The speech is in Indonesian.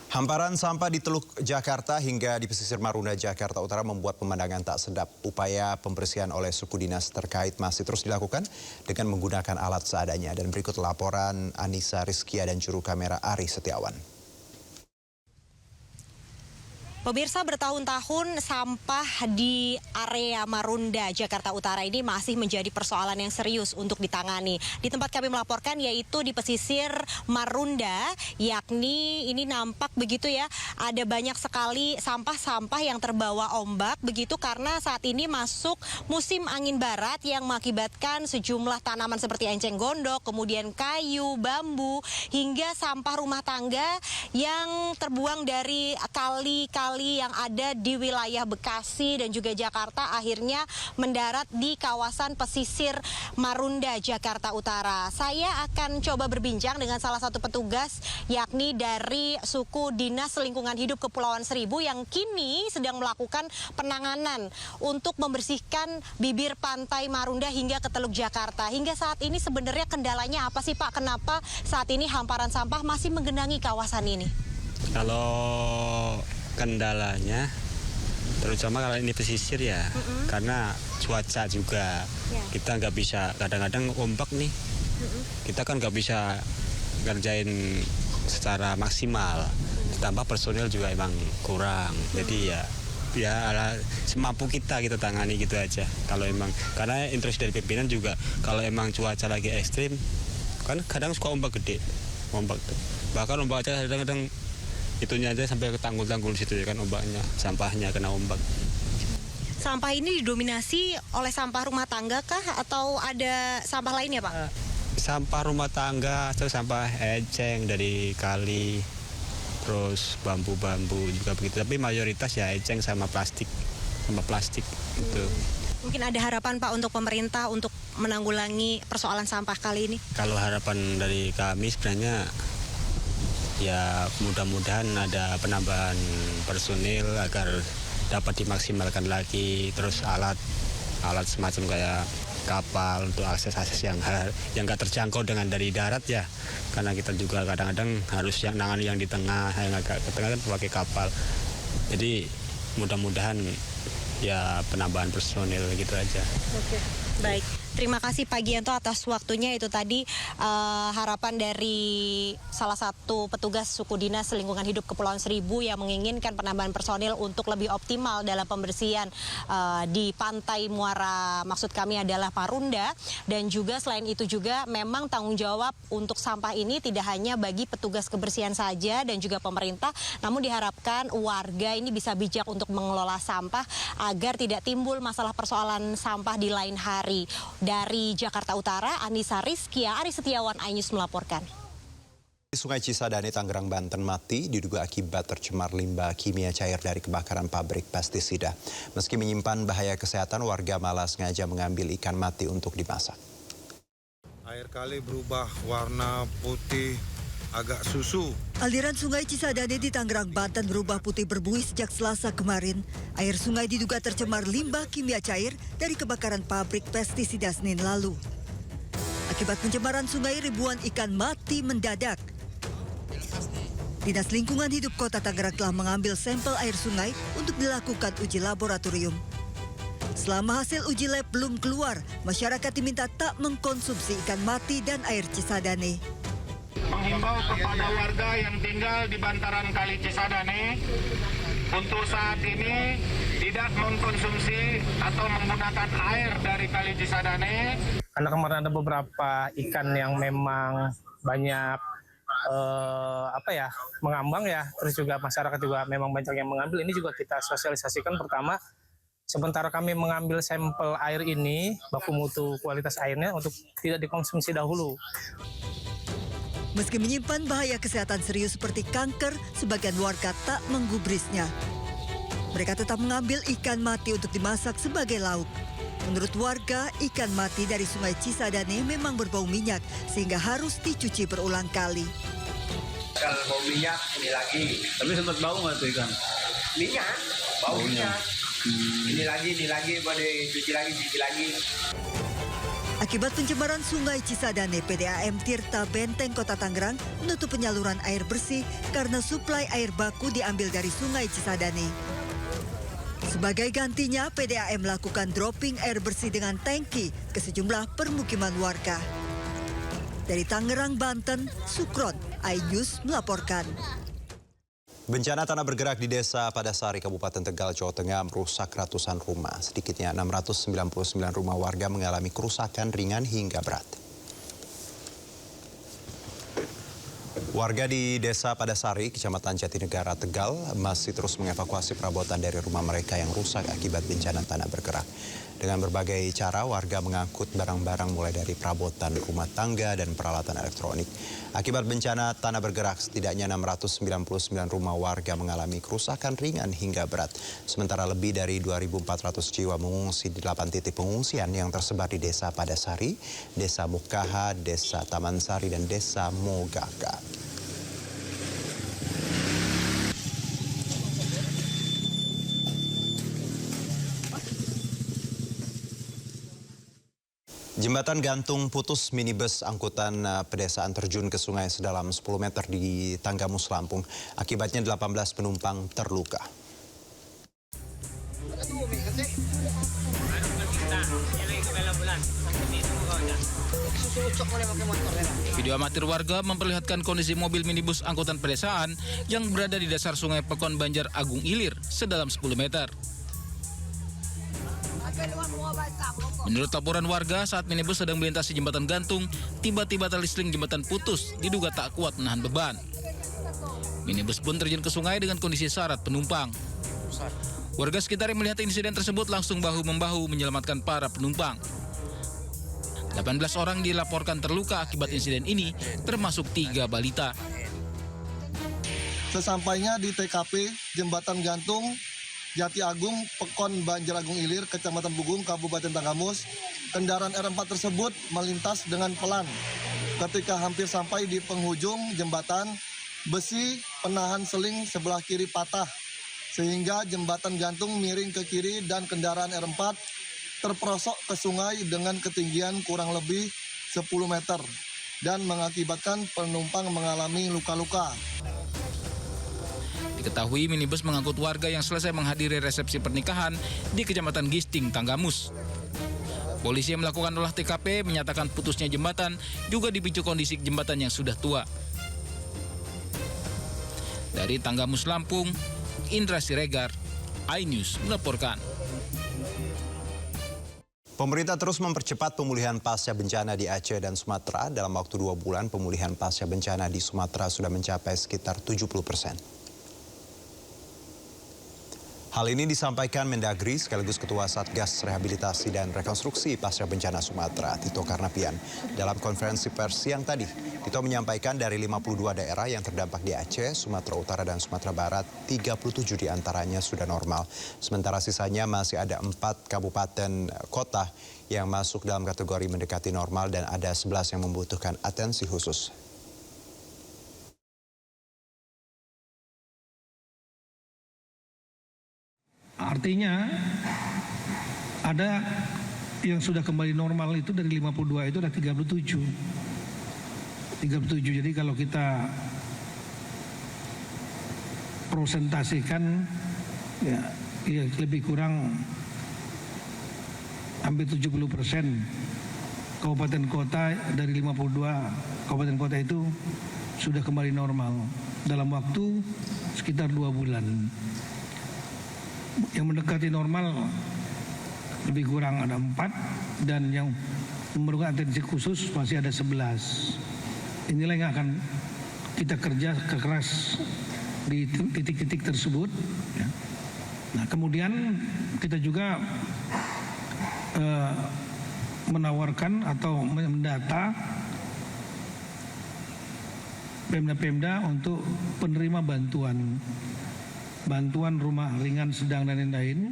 Hamparan sampah di Teluk Jakarta hingga di pesisir Marunda, Jakarta Utara membuat pemandangan tak sedap. Upaya pembersihan oleh suku dinas terkait masih terus dilakukan dengan menggunakan alat seadanya. Dan berikut laporan Anissa Rizkia dan juru kamera Ari Setiawan. Pemirsa, bertahun-tahun sampah di area Marunda, Jakarta Utara ini masih menjadi persoalan yang serius untuk ditangani. Di tempat kami melaporkan yaitu di pesisir Marunda, yakni ini nampak begitu ya, ada banyak sekali sampah-sampah yang terbawa ombak begitu karena saat ini masuk musim angin barat yang mengakibatkan sejumlah tanaman seperti enceng gondok, kemudian kayu, bambu, hingga sampah rumah tangga yang terbuang dari kali-kali yang ada di wilayah Bekasi dan juga Jakarta akhirnya mendarat di kawasan pesisir Marunda, Jakarta Utara. Saya akan coba berbincang dengan salah satu petugas yakni dari suku Dinas Lingkungan Hidup Kepulauan Seribu yang kini sedang melakukan penanganan untuk membersihkan bibir pantai Marunda hingga ke Teluk Jakarta. Hingga saat ini sebenarnya kendalanya apa sih Pak? Kenapa saat ini hamparan sampah masih menggenangi kawasan ini? Kalau kendalanya, terutama kalau ini pesisir ya, karena cuaca juga, kita nggak bisa, kadang-kadang ombak nih, kita kan nggak bisa ngerjain secara maksimal, ditambah personil juga emang kurang, jadi ya semampu kita tangani gitu aja. Kalau emang, karena instruksi dari pimpinan juga, kalau emang cuaca lagi ekstrim, kan kadang suka ombak gede, ombak tuh, bahkan ombak aja kadang-kadang itunya aja sampai ke tanggul-tanggul situ ya kan ombaknya, sampahnya kena ombak. Sampah ini didominasi oleh sampah rumah tangga kah atau ada sampah lainnya Pak? Sampah rumah tangga, terus sampah enceng dari kali, terus bambu-bambu juga begitu. Tapi mayoritas ya enceng sama plastik gitu. Mungkin ada harapan Pak untuk pemerintah untuk menanggulangi persoalan sampah kali ini? Kalau harapan dari kami sebenarnya ya mudah-mudahan ada penambahan personil agar dapat dimaksimalkan lagi, terus alat semacam kayak kapal untuk akses yang nggak terjangkau dengan dari darat ya, karena kita juga kadang-kadang harus yang nangani yang di tengah, yang agak ke tengah kan pakai kapal. Jadi mudah-mudahan ya penambahan personil gitu aja. Oke, baik. Terima kasih Pak Gianto atas waktunya. Itu tadi harapan dari salah satu petugas suku dinas lingkungan hidup Kepulauan Seribu yang menginginkan penambahan personil untuk lebih optimal dalam pembersihan di pantai muara, maksud kami adalah Marunda. Dan juga selain itu juga memang tanggung jawab untuk sampah ini tidak hanya bagi petugas kebersihan saja dan juga pemerintah, namun diharapkan warga ini bisa bijak untuk mengelola sampah agar tidak timbul masalah persoalan sampah di lain hari. Dari Jakarta Utara, Anissa Rizkia, Ari Setiawan, iNews melaporkan. Sungai Cisadane, Tangerang, Banten mati diduga akibat tercemar limbah kimia cair dari kebakaran pabrik pestisida. Meski menyimpan bahaya kesehatan, warga malah sengaja mengambil ikan mati untuk dimasak. Air kali berubah warna putih agak susu. Aliran sungai Cisadane di Tangerang, Banten berubah putih berbuih sejak Selasa kemarin. Air sungai diduga tercemar limbah kimia cair dari kebakaran pabrik pestisida Senin lalu. Akibat pencemaran sungai, ribuan ikan mati mendadak. Dinas Lingkungan Hidup Kota Tangerang telah mengambil sampel air sungai untuk dilakukan uji laboratorium. Selama hasil uji lab belum keluar, masyarakat diminta tak mengkonsumsi ikan mati dan air Cisadane. Menghimbau kepada warga yang tinggal di bantaran Kali Cisadane untuk saat ini tidak mengkonsumsi atau menggunakan air dari Kali Cisadane. Karena kemarin ada beberapa ikan yang memang banyak mengambang ya, terus juga masyarakat juga memang banyak yang mengambil. Ini juga kita sosialisasikan. Pertama, sementara kami mengambil sampel air ini, baku mutu kualitas airnya untuk tidak dikonsumsi dahulu. Meski menyimpan bahaya kesehatan serius seperti kanker, sebagian warga tak menggubrisnya. Mereka tetap mengambil ikan mati untuk dimasak sebagai lauk. Menurut warga, ikan mati dari sungai Cisadane memang berbau minyak sehingga harus dicuci berulang kali. Kalau bau minyak, ini lagi. Tapi sempat bau nggak tuh ikan? Minyak, bau minyak. Ini lagi, pada cuci lagi. Akibat pencemaran Sungai Cisadane, PDAM Tirta Benteng Kota Tangerang menutup penyaluran air bersih karena suplai air baku diambil dari Sungai Cisadane. Sebagai gantinya, PDAM melakukan dropping air bersih dengan tangki ke sejumlah permukiman warga. Dari Tangerang, Banten, Sukron, iNews melaporkan. Bencana tanah bergerak di Desa Padasari, Kabupaten Tegal, Jawa Tengah merusak ratusan rumah. Sedikitnya 699 rumah warga mengalami kerusakan ringan hingga berat. Warga di Desa Padasari, Kecamatan Jatinegara, Tegal masih terus mengevakuasi perabotan dari rumah mereka yang rusak akibat bencana tanah bergerak. Dengan berbagai cara, warga mengangkut barang-barang mulai dari perabotan rumah tangga dan peralatan elektronik. Akibat bencana tanah bergerak, setidaknya 699 rumah warga mengalami kerusakan ringan hingga berat. Sementara lebih dari 2.400 jiwa mengungsi di 8 titik pengungsian yang tersebar di Desa Padasari, Desa Mukaha, Desa Taman Sari, dan Desa Mogaka. Jembatan gantung putus, minibus angkutan pedesaan terjun ke sungai sedalam 10 meter di Tanggamus, Lampung. Akibatnya 18 penumpang terluka. Video amatir warga memperlihatkan kondisi mobil minibus angkutan pedesaan yang berada di dasar sungai Pekon Banjar Agung Ilir sedalam 10 meter. Menurut laporan warga, saat minibus sedang melintasi jembatan gantung, tiba-tiba tali seling jembatan putus, diduga tak kuat menahan beban. Minibus pun terjun ke sungai dengan kondisi syarat penumpang. Warga sekitar yang melihat insiden tersebut langsung bahu-membahu menyelamatkan para penumpang. 18 orang dilaporkan terluka akibat insiden ini, termasuk 3 balita. Sesampainya di TKP Jembatan Gantung Jati Agung, Pekon Banjar Agung Ilir, Kecamatan Bugung, Kabupaten Tanggamus, kendaraan R4 tersebut melintas dengan pelan. Ketika hampir sampai di penghujung jembatan, besi penahan seling sebelah kiri patah, sehingga jembatan gantung miring ke kiri dan kendaraan R4 terperosok ke sungai dengan ketinggian kurang lebih 10 meter dan mengakibatkan penumpang mengalami luka-luka. Diketahui minibus mengangkut warga yang selesai menghadiri resepsi pernikahan di Kecamatan Gisting, Tanggamus. Polisi yang melakukan olah TKP menyatakan putusnya jembatan juga dipicu kondisi jembatan yang sudah tua. Dari Tanggamus, Lampung, Indra Siregar, iNews melaporkan. Pemerintah terus mempercepat pemulihan pasca bencana di Aceh dan Sumatera. Dalam waktu 2 bulan, pemulihan pasca bencana di Sumatera sudah mencapai sekitar 70%. Hal ini disampaikan Mendagri sekaligus Ketua Satgas Rehabilitasi dan Rekonstruksi Pasca Bencana Sumatera, Tito Karnavian. Dalam konferensi pers siang tadi, Tito menyampaikan dari 52 daerah yang terdampak di Aceh, Sumatera Utara, dan Sumatera Barat, 37 diantaranya sudah normal. Sementara sisanya masih ada 4 kabupaten kota yang masuk dalam kategori mendekati normal dan ada 11 yang membutuhkan atensi khusus. Artinya ada yang sudah kembali normal itu dari 52 itu ada 37. Jadi kalau kita prosentasikan ya lebih kurang hampir 70% kabupaten kota dari 52 kabupaten kota itu sudah kembali normal dalam waktu sekitar 2 bulan. Yang mendekati normal lebih kurang ada 4 dan yang memerlukan atensi khusus masih ada 11. Inilah yang akan kita kerja keras di titik-titik tersebut. Nah, kemudian kita juga menawarkan atau mendata Pemda-Pemda untuk penerima bantuan rumah ringan, sedang, dan lain-lain